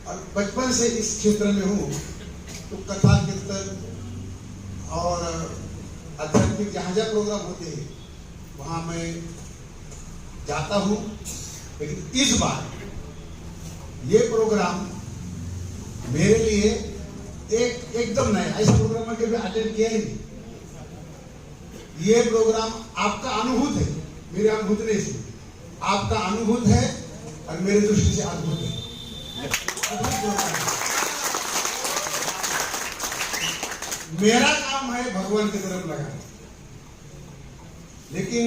और बचपन से इस क्षेत्र में हूँ, तो कथा कीर्तन और आध्यात्मिक जहाँ जहाँ प्रोग्राम होते हैं वहाँ मैं जाता हूँ। लेकिन इस बार ये प्रोग्राम मेरे लिए एकदम नया, ऐसा प्रोग्राम मैं कभी अटेंड किया ही नहीं। ये प्रोग्राम आपका अनुभूत है, मेरे अनुभूत नहीं से आपका अनुभूत है और मेरे दृष्टि से अद्भुत है। मेरा काम है भगवान की तरफ लगाना। लेकिन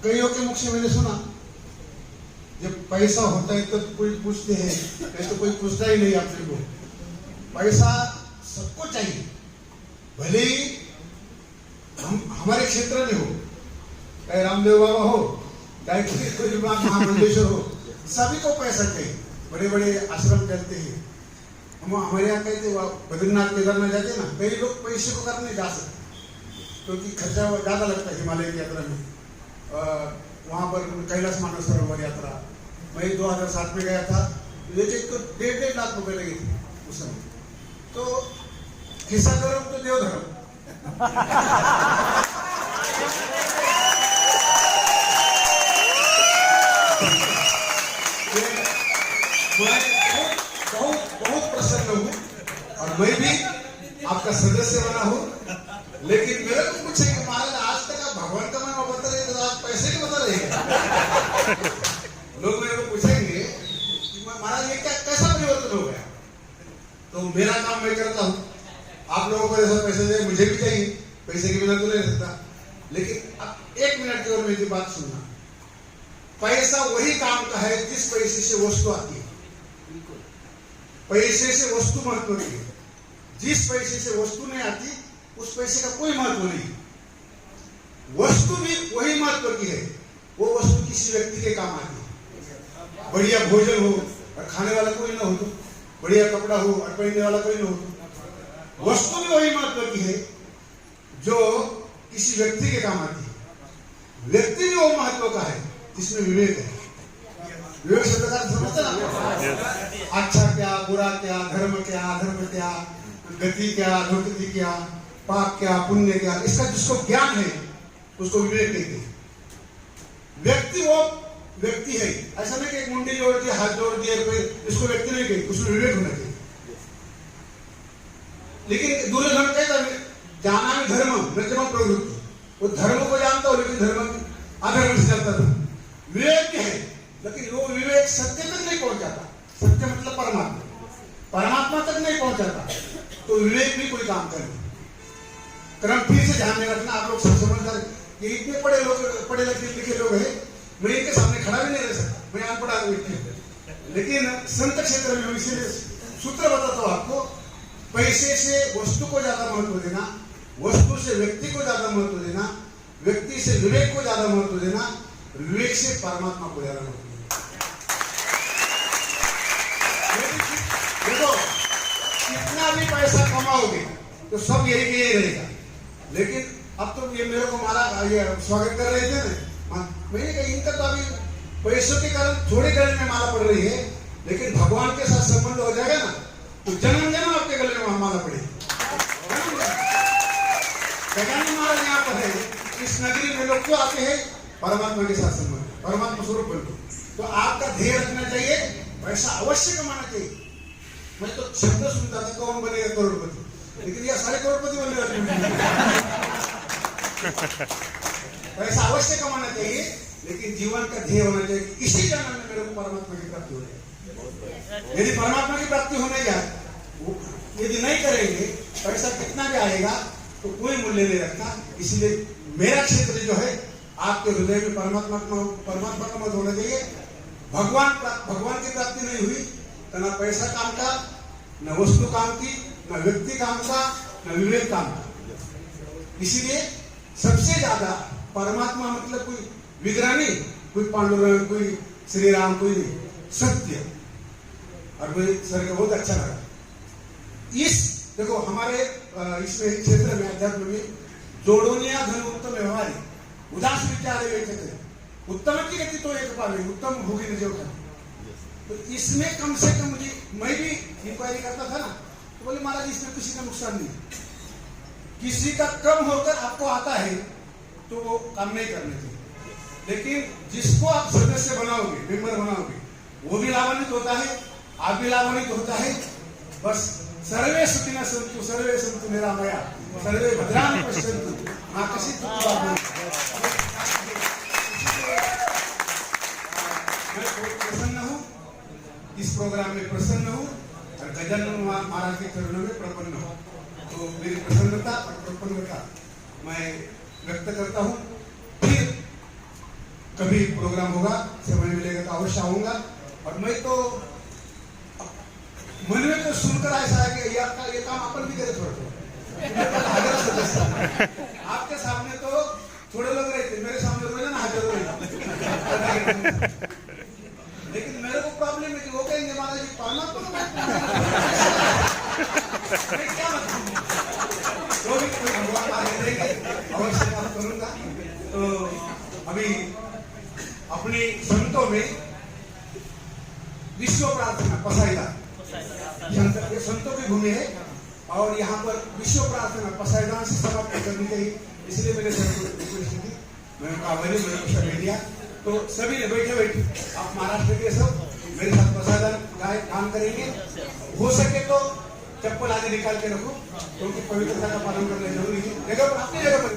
कईयों के मुख से मैंने सुना जब पैसा होता है तो कोई पूछते हैं, नहीं तो कोई पूछता ही नहीं अपने को। पैसा सबको चाहिए, भले ही हम हमारे क्षेत्र में हो, चाहे रामदेव बाबा हो, चाहे कोई महामंडलेश्वर हो, सभी को पैसा चाहिए। बड़े बड़े आश्रम चलते हैं, हम हमारे यहाँ कहते बद्रीनाथ केदारनाथ जाते हैं ना, कई लोग पैसे को करने जा सकते क्योंकि खर्चा ज़्यादा लगता है हिमालय की यात्रा में। वहाँ पर कैलाश मानस सरोवर यात्रा मैं 2007 में गया था, लेकिन तो 1.5 लाख रुपए लगे थे उस समय। तो खिस्सा धर्म तो देव धर्म। मैं बहुत प्रसन्न हूँ और मैं भी आपका सदस्य बना हूँ। लेकिन मेरे को पूछे कि महाराज आज तक आप भगवान का महिमा बता रहे तो आप पैसे नहीं बता रहे। लोग मेरे को पूछेंगे कि महाराज ये क्या कैसा परिवर्तन हो गया। तो मेरा काम मैं करता हूँ, आप लोगों को ऐसा पैसे दे, मुझे भी चाहिए, पैसे के बिना तो नहीं सकता। लेकिन अब 1 मिनट की और मेरी बात सुनना। पैसा वही काम का है जिस पैसे से वस्तु आती है। पैसे से वस्तु महत्व नहीं है। जिस पैसे से वस्तु नहीं आती उस पैसे का कोई महत्व नहीं। वस्तु भी वही महत्व की है, वो वस्तु किसी व्यक्ति के काम आती है। बढ़िया भोजन हो और खाने वाला कोई ना हो, तो बढ़िया कपड़ा हो और पहनने वाला कोई ना हो, तो वस्तु भी वही महत्व की है जो किसी व्यक्ति के काम आती है। व्यक्ति भी वो महत्व का है जिसमें विवेक है। विवेक शब्द का समझते ना, अच्छा क्या, बुरा क्या, धर्म क्या, अधर्म क्या, गति क्या, अधोगति क्या, पाप क्या, पुण्य क्या, इसका जिसको ज्ञान है उसको विवेक कहते हैं। व्यक्ति वो व्यक्ति है, ऐसा नहीं कि एक मुंडी जोड़ दिया, हाथ जोड़ दिया, इसको व्यक्ति नहीं कहते, उसमें विवेक होना चाहिए। लेकिन दुर्योधन कहता है जाना में धर्म नृत्यम प्रवृत्ति, वो धर्म को जानता हो लेकिन धर्म अधर्म से चलता था। विवेक है लेकिन वो विवेक सत्य तक नहीं पहुंचाता। सत्य मतलब परमात्मा तक नहीं पहुंचाता, तो विवेक भी कोई काम करे। क्रम फिर से ध्यान में रखना, आप लोग सब समझदार, ये इतने पढ़े लिखे लोग हैं, मैं इनके सामने खड़ा भी नहीं रह सकता, मैं अनपढ़ व्यक्ति हूँ। लेकिन संत क्षेत्र में इसीलिए सूत्र बताता हूँ आपको, पैसे से वस्तु को ज्यादा महत्व देना, वस्तु से व्यक्ति को ज्यादा महत्व देना, व्यक्ति से विवेक को ज्यादा महत्व देना, विवेक से परमात्मा को ज्यादा महत्व देना। देखो कितना भी पैसा कमाओगे तो सब यही के यही रहेगा। लेकिन अब तो ये मेरे को मारा ये स्वागत कर रहे थे ना, मैंने कहा इनका तो अभी पैसों के कारण थोड़े गले में माला पड़ रही है, लेकिन भगवान के साथ संबंध हो जाएगा ना तो जन्म जन्म आपके गले में माला पड़ेगी। गजानन महाराज यहाँ पर है, इस नगरी में लोग क्यों आते हैं? परमात्मा के साथ संबंध, परमात्मा स्वरूप बनो। तो आपका ध्येय रखना चाहिए, पैसा अवश्य कमाना चाहिए। मैं तो शब्द सुनता था कौन बनेगा करोड़पति, लेकिन यह सारे करोड़पति बनने वाले। पैसा अवश्य कमाना चाहिए, लेकिन जीवन का ध्येय होना चाहिए कि इसी जन्म में मेरे को परमात्मा की प्राप्ति हो जाए। यदि परमात्मा की प्राप्ति होने जाए, यदि नहीं करेंगे, पैसा कितना भी आएगा तो कोई मूल्य नहीं रखता। इसलिए मेरा क्षेत्र जो है आपके हृदय में परमात्मा का मत होना चाहिए। भगवान की प्राप्ति नहीं हुई तो ना पैसा काम का, न वस्तु काम की, न व्यक्ति काम का, न विवेक काम का। इसीलिए सबसे ज्यादा परमात्मा मतलब कोई विग्रह नहीं, कोई पांडुरंग, कोई श्री राम, कोई सत्य। और मुझे सर का बहुत अच्छा लगा। इस देखो हमारे इसमें क्षेत्र में अध्यात्म में जोड़ोनिया धन उत्तम व्यवहारी उदास विचार उत्तम की गति तो एक पावे उत्तम भोगी न जो तो इसमें कम से कम मुझे, मैं भी इंक्वायरी करता था ना, तो बोले महाराज इसमें किसी का नुकसान नहीं, किसी का कम होकर आपको आता है तो वो काम नहीं करने चाहिए। लेकिन जिसको आप सदस्य बनाओगे, मेंबर बनाओगे, वो भी लाभान्वित होता है, आप भी लाभान्वित होता है। बस सर्वे सुखिनः सन्तु, सर्वे सन्तु निरामया, सर्वे भद्राणि पश्यन्तु मा कश्चित् दुःखभाग् भवेत्। मैं बहुत प्रसन्न हूँ, इस प्रोग्राम में प्रसन्न हूँ और गजानन महाराज के चरणों में प्रपन्न हूँ। तो मेरी प्रसन्नता और प्रपन्नता मैं व्यक्त करता हूँ। फिर कभी प्रोग्राम होगा, समय मिलेगा तो अवश्य आऊंगा। और मैं तो मन में तो सुनकर ऐसा है कि ये काम अपन भी करे थोड़ा आपके सामने तो थोड़े लोग रहते, मेरे सामने रोज ना हजारों रहते। लेकिन मेरे को प्रॉब्लम है कि वो कहेंगे महाराज जी पाना तो मैं क्या बताऊं, तो भी कोई भगवान आगे देंगे, अवश्य बात करूंगा। तो अभी अपनी संतों में विश्व प्रार्थना पसाइदा संतों की भूमि है और यहाँ पर विश्व प्रार्थना पसाइदान से समाप्त करनी चाहिए, इसलिए मैंने रिक्वेस्ट की, मैंने कहा मैंने दिया। तो सभी ने बैठे बैठे आप महाराष्ट्र के सब मेरे साथ पसाइदान गाय काम करेंगे। हो सके तो चप्पल आदि निकाल के रखो, क्योंकि पवित्रता का पालन करना जरूरी है। जगह पर अपनी जगह पर